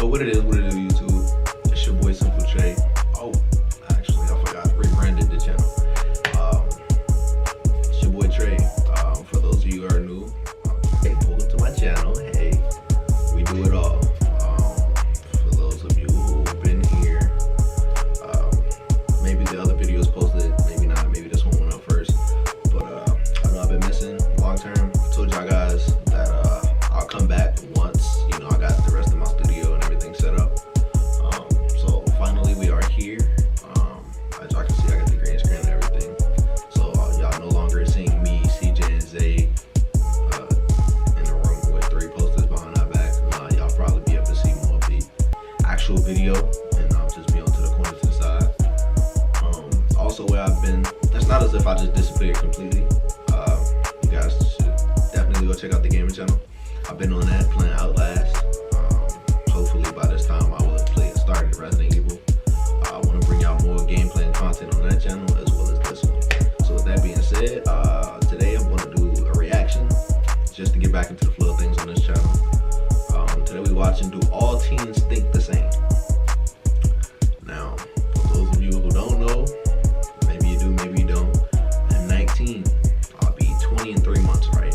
What it is, YouTube. It's your boy Simple Trey. Oh, actually, I forgot. Rebranded the channel. It's your boy Trey. For those of you who are new, hey, welcome to my channel. Hey, we do it all. For those of you who've been here, maybe the other videos posted, maybe not. Maybe this one went up first. But I know I've been missing long term. I told y'all guys that I'll come back once, you know, I got the rest of my studio and everything set up. So finally we are here. As y'all can see, I got the green screen and everything. So y'all no longer seeing me, CJ, and Zay in the room with 3 posters behind our backs. Y'all probably be able to see more of the actual video, and I'll just be onto the corner to the side. Also, where I've been, it's not as if I just disappeared completely. You guys should definitely go check out the gaming channel. I've been on that playing Outlast. Hopefully by this time I will have started Resident Evil. I want to bring y'all more gameplay and content on that channel as well as this one. So with that being said, today I'm going to do a reaction just to get back into the flow of things on this channel. Today we watching Do All Teens Think the Same? Now, for those of you who don't know, maybe you do, maybe you don't, I'm 19. I'll be 20 in 3 months, right?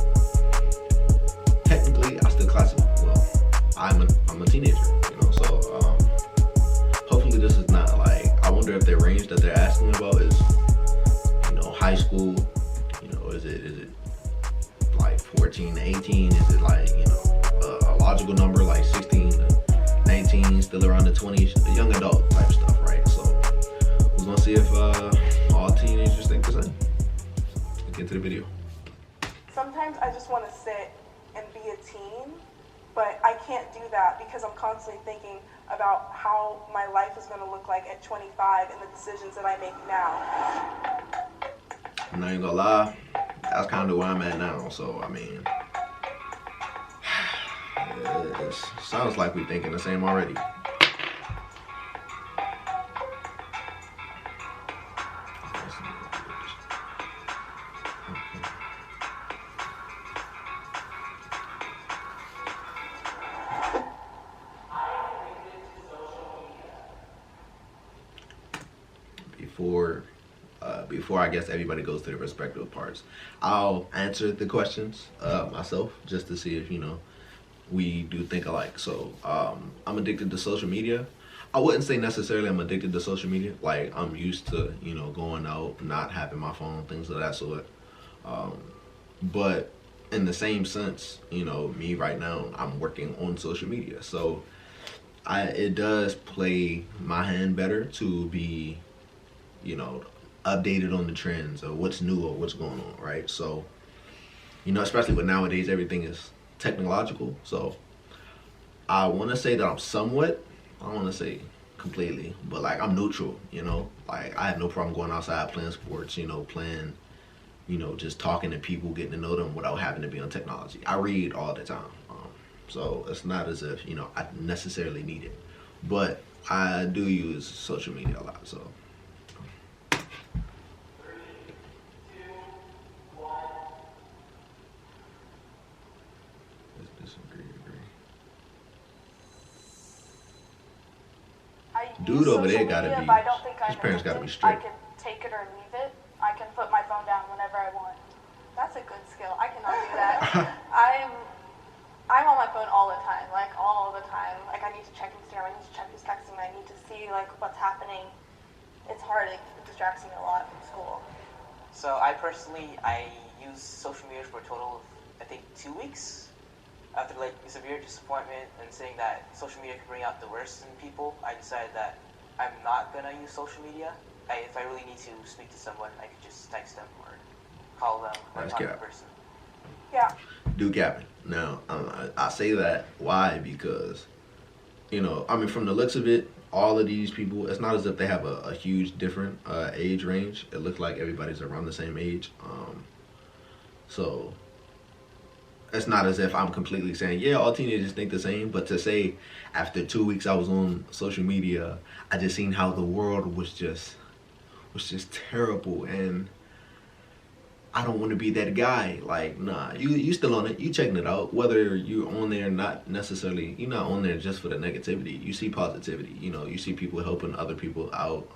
Technically, I still classify. Well, I'm a teenager, you know. So hopefully this is not like. I wonder if the range that they're asking about is, you know, high school. You know, is it like 14 to 18? Is it like, you know, a logical number like 16 to 19, still around the 20s, the young adult type stuff, right? So we're gonna see if all teenagers think the same. Let's get to the video. Sometimes I just want to sit and be a teen, but I can't do that because I'm constantly thinking about how my life is going to look like at 25 and the decisions that I make now. I'm not even gonna lie, that's kind of where I'm at now. So I mean, it sounds like we're thinking the same already. Before I guess everybody goes to their respective parts, I'll answer the questions myself just to see if, you know, we do think alike. So I'm addicted to social media. I wouldn't say necessarily I'm addicted to social media. Like, I'm used to, you know, going out, not having my phone, things of that sort. But in the same sense, you know, me right now, I'm working on social media. So it does play my hand better to be, you know, updated on the trends or what's new or what's going on, right? So, you know, especially with nowadays, everything is technological. So I want to say that I'm somewhat, I don't want to say completely, but like I'm neutral, you know? Like I have no problem going outside, playing sports, you know, playing, you know, just talking to people, getting to know them without having to be on technology. I read all the time. So it's not as if, you know, I necessarily need it, but I do use social media a lot, so. Dude over there gotta be, his parents gotta be strict. I can take it or leave it. I can put my phone down whenever I want. That's a good skill. I cannot do that. I'm on my phone all the time, like all the time. Like I need to check Instagram, I need to check who's texting me, I need to see like what's happening. It's hard, it distracts me a lot from school. So I use social media for a total of, I think, 2 weeks. After like severe disappointment and saying that social media can bring out the worst in people, I decided that I'm not gonna use social media. If I really need to speak to someone, I could just text them or call them or talk to a person. Yeah. Do capping. Now, I say that, why? Because, you know, I mean, from the looks of it, all of these people, it's not as if they have a huge different age range. It looks like everybody's around the same age. So it's not as if I'm completely saying, yeah, all teenagers think the same, but to say after 2 weeks I was on social media, I just seen how the world was just terrible. And I don't want to be that guy. Like, nah, you still on it. You checking it out. Whether you're on there, not necessarily, you're not on there just for the negativity. You see positivity. You know, you see people helping other people out.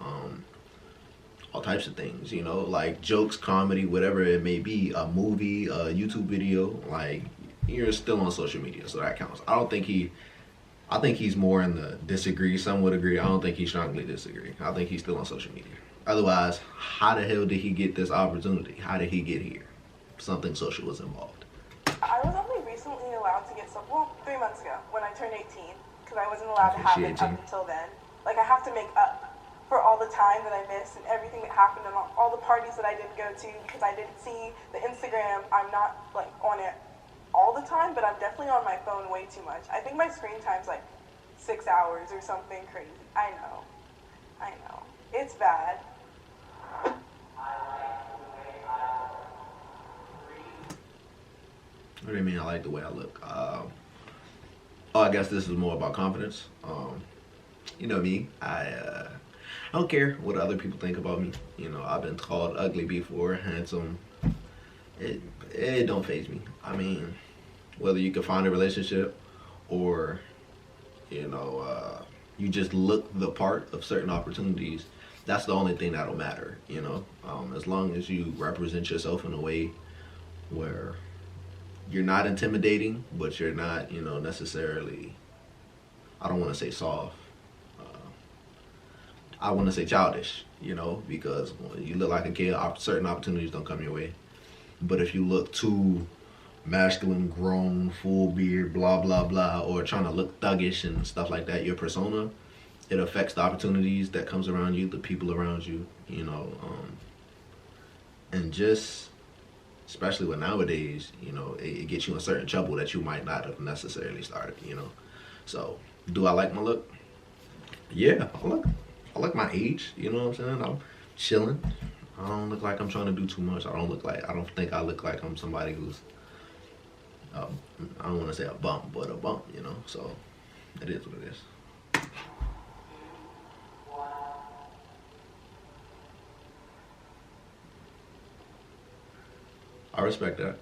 All types of things. You know, like jokes, comedy, whatever it may be. A movie, a YouTube video. Like, you're still on social media, so that counts. I think he's more in the disagree. Some would agree. I don't think he strongly disagree. I think he's still on social media. Otherwise, how the hell did he get this opportunity? How did he get here? Something social was involved. I was only recently allowed to get 3 months ago when I turned 18, because I wasn't allowed to have it up until then. Like, I have to make up for all the time that I missed and everything that happened and all the parties that I didn't go to because I didn't see the Instagram. I'm not like on it all the time, but I'm definitely on my phone way too much. I think my screen time's like 6 hours or something crazy. I know. It's bad. What do you mean I like the way I look? I guess this is more about confidence. You know me, I don't care what other people think about me. You know, I've been called ugly before, handsome. It don't faze me. I mean, whether you can find a relationship or, you know, you just look the part of certain opportunities, that's the only thing that'll matter, you know. As long as you represent yourself in a way where you're not intimidating, but you're not, you know, necessarily, I don't want to say soft. I want to say childish, you know, because you look like a kid, certain opportunities don't come your way. But if you look too masculine, grown, full beard, blah, blah, blah, or trying to look thuggish and stuff like that, your persona, it affects the opportunities that comes around you, the people around you, you know. And just, especially with nowadays, you know, it gets you in certain trouble that you might not have necessarily started, you know. So, do I like my look? Yeah, I like my age, you know what I'm saying? I'm chilling. I don't look like I'm trying to do too much. I don't think I look like I'm somebody who's, I don't want to say a bump, but a bump, you know? So, it is what it is. I respect that.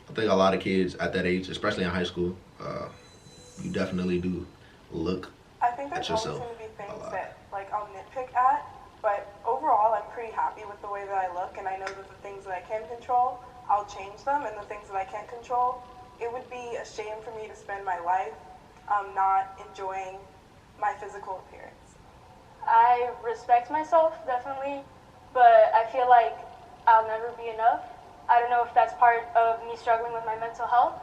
I think a lot of kids at that age, especially in high school, you definitely do look I think at there's always yourself going to be a things lot. that like I'll nitpick at, but overall I'm pretty happy with the way that I look, and I know that the things that I can control, I'll change them, and the things that I can't control, it would be a shame for me to spend my life not enjoying my physical appearance. I respect myself, definitely, but I feel like I'll never be enough. I don't know if that's part of me struggling with my mental health,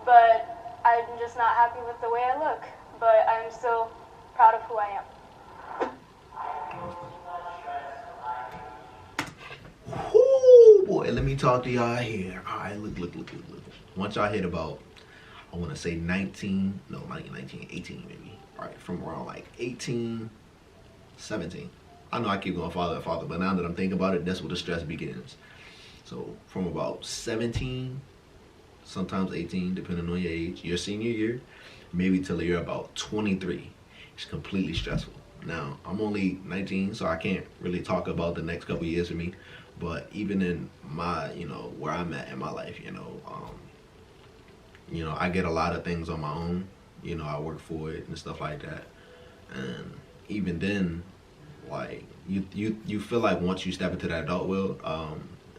but I'm just not happy with the way I look. But I'm still proud of who I am. Ooh, boy, let me talk to y'all here. All right, look. Once y'all hit about, I want to say 19, no, not 19, 18 maybe. All right, from around like 18, 17. I know I keep going farther and farther, but now that I'm thinking about it, that's where the stress begins. So from about 17, sometimes 18, depending on your age, your senior year, maybe till you're about 23, it's completely stressful. Now, I'm only 19, so I can't really talk about the next couple years for me, but even in my, you know, where I'm at in my life, you know, I get a lot of things on my own, you know, I work for it and stuff like that, and even then, like, you feel like once you step into that adult world,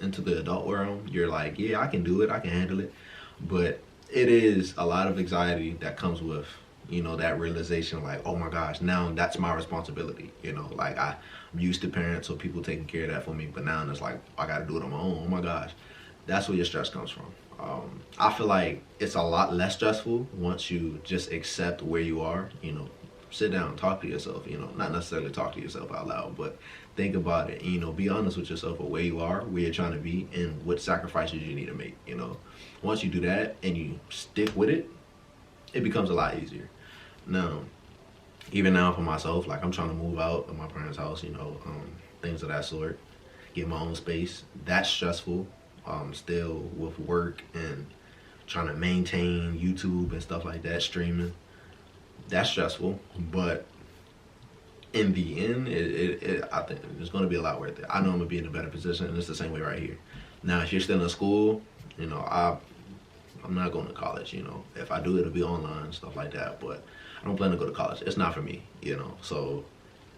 into the adult realm, you're like, yeah, I can do it, I can handle it, but it is a lot of anxiety that comes with, you know, that realization, like, oh my gosh, now that's my responsibility, you know, like I'm used to parents or people taking care of that for me, but now it's like, I gotta do it on my own. Oh my gosh, that's where your stress comes from. I feel like it's a lot less stressful once you just accept where you are, you know, sit down and talk to yourself, you know, not necessarily talk to yourself out loud, but think about it, you know, be honest with yourself of where you are, where you're trying to be, and what sacrifices you need to make, you know. Once you do that and you stick with it, it becomes a lot easier. Now, even now for myself, like I'm trying to move out of my parents' house, you know, things of that sort, get my own space. That's stressful, still with work and trying to maintain YouTube and stuff like that, streaming. That's stressful, but in the end, I think it's going to be a lot worth it. I know I'm going to be in a better position, and it's the same way right here. Now, if you're still in school, I'm not going to college. If I do, it'll be online stuff like that. But I don't plan to go to college. It's not for me. So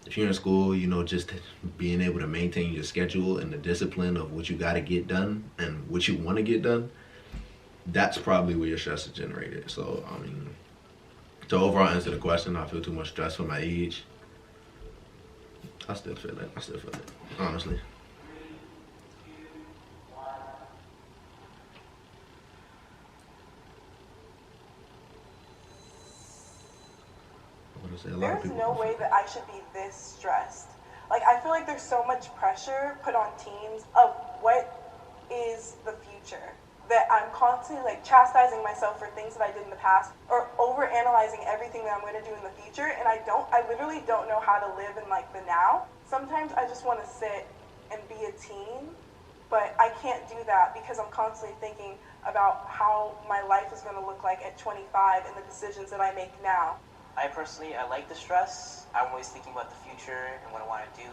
if you're in school, just being able to maintain your schedule and the discipline of what you got to get done and what you want to get done, that's probably where your stress is generated. So, to overall answer the question, I feel too much stress for my age. I still feel it. Honestly. There's no way that I should be this stressed. Like, I feel like there's so much pressure put on teens of what is the future, that I'm constantly like chastising myself for things that I did in the past or over analyzing everything that I'm going to do in the future, and I literally don't know how to live in like the now. Sometimes I just want to sit and be a teen, but I can't do that because I'm constantly thinking about how my life is going to look like at 25 and the decisions that I make now. I personally, I like the stress. I'm always thinking about the future and what I want to do.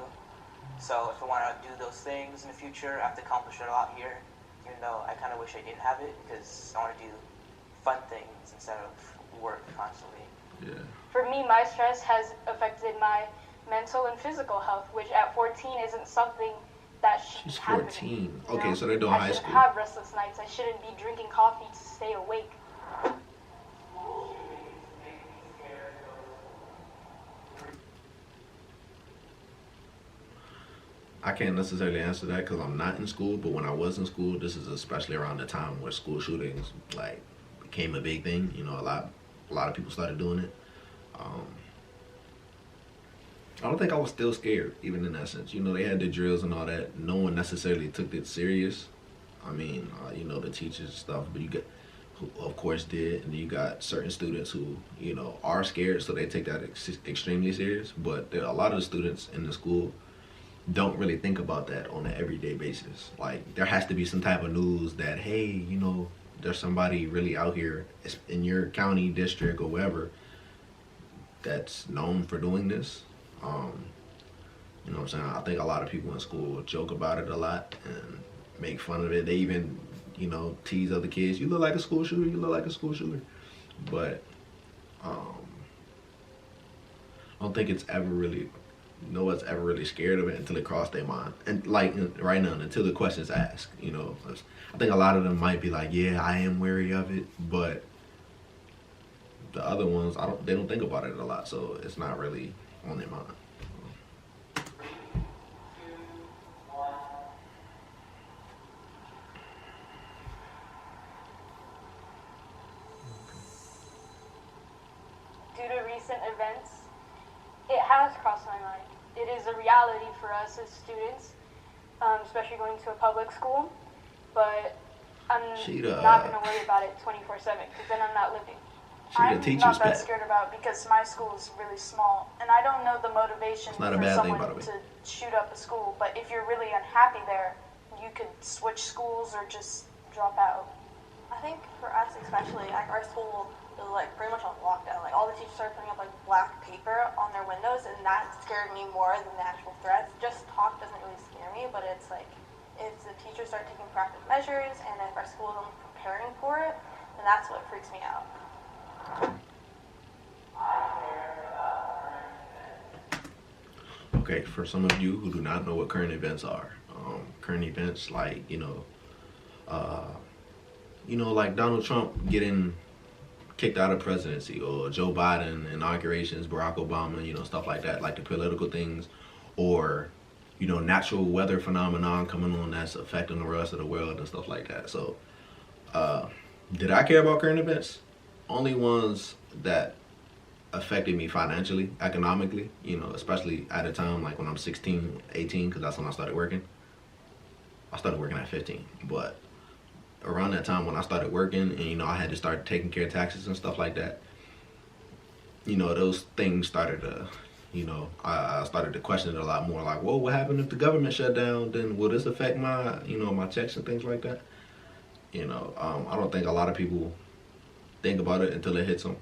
So if I want to do those things in the future, I have to accomplish it a lot here, even though I kind of wish I didn't have it because I want to do fun things instead of work constantly. Yeah. For me, my stress has affected my mental and physical health, which at 14 isn't something that should She's be happening. 14. Okay, so they're doing high I school. shouldn't have restless nights. I shouldn't be drinking coffee to stay awake. I can't necessarily answer that because I'm not in school, but when I was in school, this is especially around the time where school shootings like became a big thing. A lot of people started doing it. I don't think I was still scared, even in that sense. They had the drills and all that. No one necessarily took it serious. The teachers and stuff, but you get, who of course did, and you got certain students who, are scared, so they take that extremely serious. But there are a lot of the students in the school don't really think about that on an everyday basis. Like, there has to be some type of news that, hey, there's somebody really out here in your county, district, or wherever that's known for doing this. You know what I'm saying? I think a lot of people in school joke about it a lot and make fun of it. They even, tease other kids. You look like a school shooter. You look like a school shooter. But I don't think no one's ever really scared of it until it crossed their mind. And like right now, until the question's asked, I think a lot of them might be like, yeah, I am wary of it, but the other ones, they don't think about it a lot, so it's not really on their mind. Due to recent events, it has crossed my mind. It is a reality for us as students, especially going to a public school, but I'm not going to worry about it 24/7 because then I'm not living. I'm not that scared about it because my school is really small, and I don't know the motivation for someone to shoot up a school, but if you're really unhappy there, you could switch schools or just drop out. I think for us especially, like our school was like pretty much on lockdown. Like all the teachers started putting up like black paper on their windows, and that scared me more than the actual threats. Just talk doesn't really scare me, but it's like if the teachers start taking proactive measures and if our school isn't preparing for it, then that's what freaks me out. Okay, for some of you who do not know what current events are, current events like like Donald Trump getting kicked out of presidency, or Joe Biden inaugurations, Barack Obama, stuff like that, like the political things, or natural weather phenomenon coming on that's affecting the rest of the world and stuff like that. So, did I care about current events? Only ones that affected me financially, economically, especially at a time like when I'm 16, 18, because that's when I started working. I started working at 15, but around that time when I started working and, I had to start taking care of taxes and stuff like that, those things started to, I started to question it a lot more, like, whoa, what happened if the government shut down? Then will this affect my, my checks and things like that? I don't think a lot of people think about it until it hits them.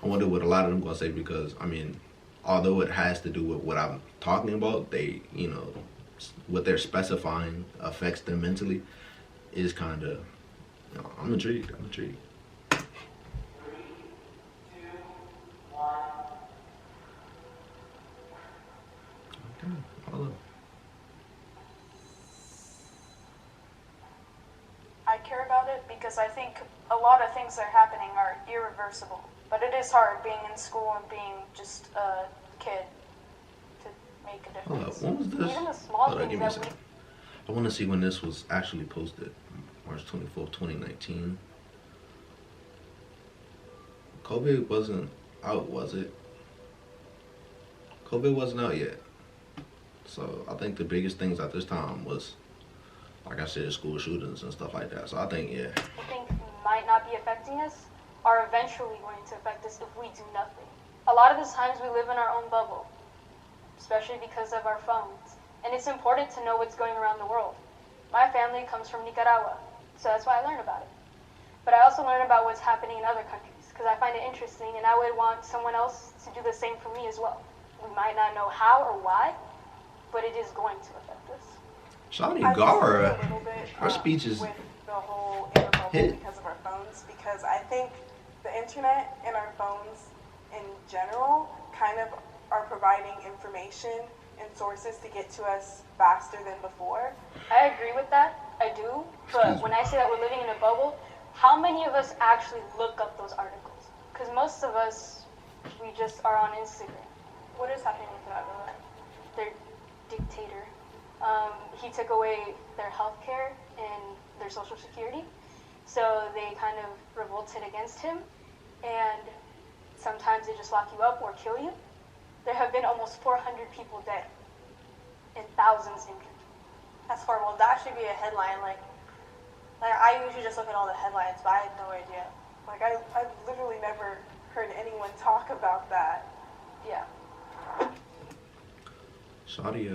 I wonder what a lot of them gonna say, because although it has to do with what I'm talking about, they what they're specifying affects them mentally is kind of, I'm intrigued. Okay, hold on. I care about it because I think a lot of things that are happening are irreversible. But it is hard being in school and being just a kid to make a Hold difference. up, when was this? Even the small Hold on, give things me a that we second. I want to see when this was actually posted. March 24th, 2019. COVID wasn't out, was it? COVID wasn't out yet. So I think the biggest things at this time was, like I said, school shootings and stuff like that. So I think, yeah. I think might not be affecting us are eventually going to affect us if we do nothing. A lot of the times we live in our own bubble, especially because of our phones. And it's important to know what's going around the world. My family comes from Nicaragua, so that's why I learn about it. But I also learn about what's happening in other countries because I find it interesting and I would want someone else to do the same for me as well. We might not know how or why, but it is going to affect us. Shawty I Gara, disagree a little bit, her speech is with the whole inner bubble hit. because of our phones. Because I think the internet and our phones in general kind of are providing information and sources to get to us faster than before. I agree with that, I do, but Excuse when me. I say that we're living in a bubble, how many of us actually look up those articles? Because most of us, we just are on Instagram. What is happening with that movement? Their dictator. He took away their health care and their social security, so they kind of revolted against him, and sometimes they just lock you up or kill you. There have been almost 400 people dead and thousands injured. That's horrible. That should be a headline. Like I usually just look at all the headlines, but I had no idea. Like I've literally never heard anyone talk about that. Yeah. Shawty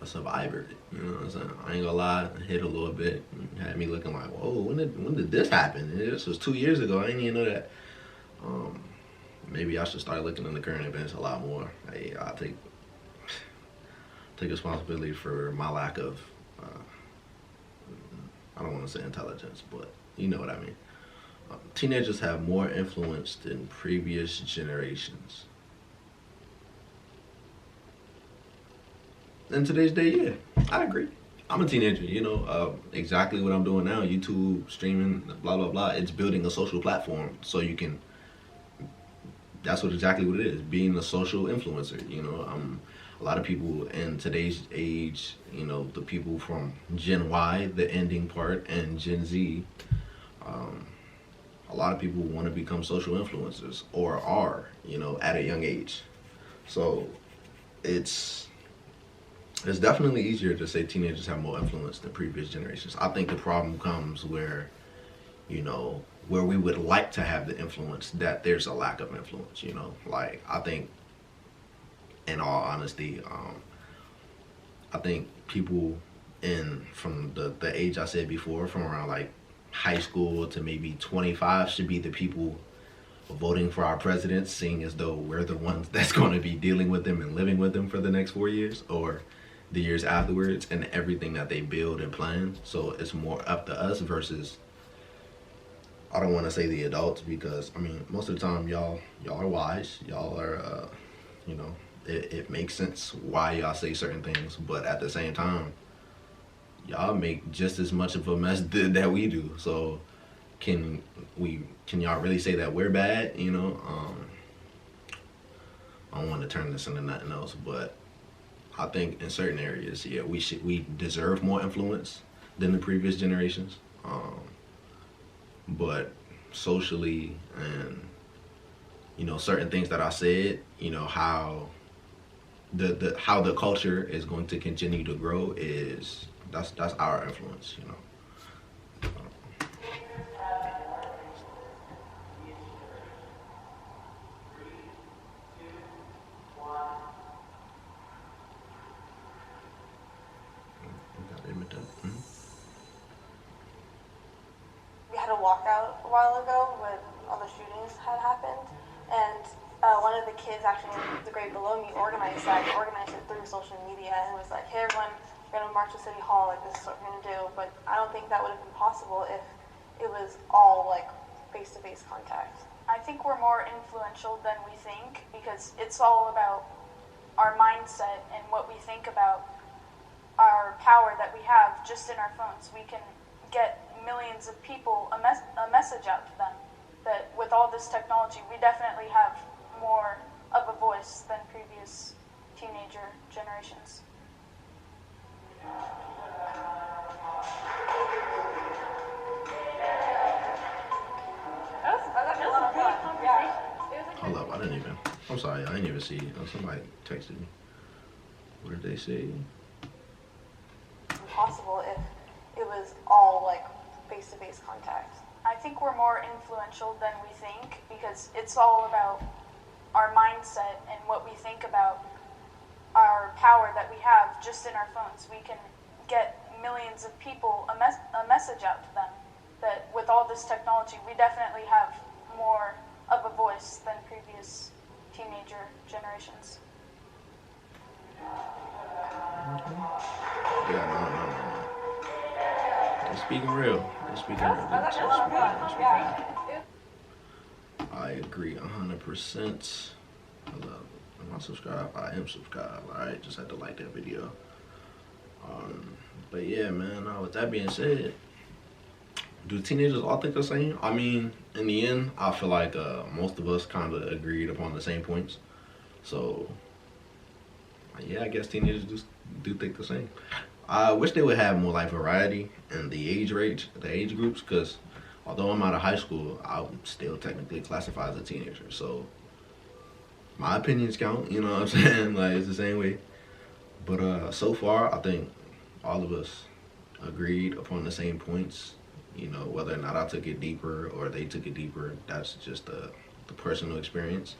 a survivor. You know what I'm saying? I ain't gonna lie, it hit a little bit. Had me looking like, whoa, when did this happen? This was 2 years ago. I didn't even know that. Maybe I should start looking into current events a lot more. Hey, I'll take responsibility for my lack of, I don't want to say intelligence, but you know what I mean. Teenagers have more influence than previous generations. In today's day, yeah, I agree. I'm a teenager, you know, exactly what I'm doing now, YouTube, streaming, blah, blah, blah. It's building a social platform so you can, that's exactly what it is, being a social influencer, you know. A lot of people in today's age, you know, the people from Gen Y, the ending part, and Gen Z, a lot of people want to become social influencers or are, you know, at a young age. So it's definitely easier to say teenagers have more influence than previous generations. I think the problem comes where, you know, where we would like to have the influence, that there's a lack of influence, you know. Like, I think, in all honesty, I think people from the age I said before, from around like high school to maybe 25 should be the people voting for our presidents, seeing as though we're the ones that's going to be dealing with them and living with them for the next 4 years or the years afterwards, and everything that they build and plan. So it's more up to us versus, I don't want to say the adults, because I mean, most of the time y'all are wise, y'all are you know, it makes sense why y'all say certain things, but at the same time y'all make just as much of a mess that we do. So can y'all really say that we're bad? You know, I don't want to turn this into nothing else, but I think in certain areas, yeah, we deserve more influence than the previous generations. But socially, and you know, certain things that I said, you know, how the culture is going to continue to grow is that's our influence, you know. We had a walkout a while ago when all the shootings had happened, and one of the kids actually in the grade below me organized that. He organized it through social media and was like, hey everyone, we're going to march to City Hall, like this is what we're going to do. But I don't think that would have been possible if it was all like face-to-face contact. I think we're more influential than we think because it's all about our mindset and what we think about our power that we have just in our phones. We can get millions of people a message out to them that with all this technology, we definitely have more of a voice than previous teenager generations. Hold up, I didn't even. I'm sorry, I didn't even see. Somebody texted me. What did they say? Possible if it was all like face-to-face contact. I think we're more influential than we think because it's all about our mindset and what we think about our power that we have just in our phones. We can get millions of people a message out to them that with all this technology, we definitely have more of a voice than previous teenager generations. Yeah, no. They're speaking real. I agree 100%. Am I subscribed? I am subscribed. Alright, just had to like that video. But yeah, man, with that being said, do teenagers all think the same? I mean, in the end, I feel like most of us kind of agreed upon the same points. So, yeah, I guess teenagers do think the same. I wish they would have more like variety in the age groups, because although I'm out of high school, I'm still technically classified as a teenager. So, my opinions count, you know what I'm saying? Like, it's the same way. But so far, I think all of us agreed upon the same points. You know, whether or not I took it deeper or they took it deeper, that's just the personal experience.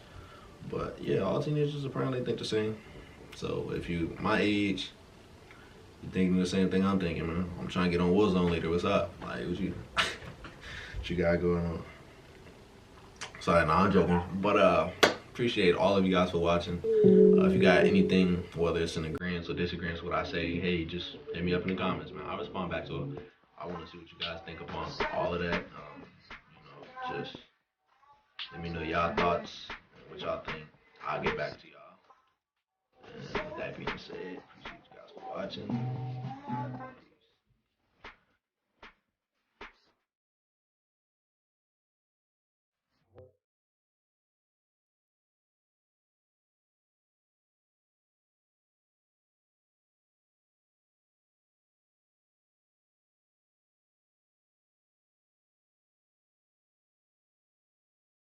But yeah, all teenagers apparently think the same. So if you my age, you thinking the same thing I'm thinking, man. I'm trying to get on Warzone later. What's up? Like, what you got going on? Sorry, no, I'm joking. But appreciate all of you guys for watching. If you got anything, whether it's in agreement or disagreement with what I say, hey, just hit me up in the comments, man. I'll respond back to it. I want to see what you guys think upon all of that. You know, just let me know y'all thoughts, what y'all think. I'll get back to y'all. And with that being said, appreciate you guys for watching.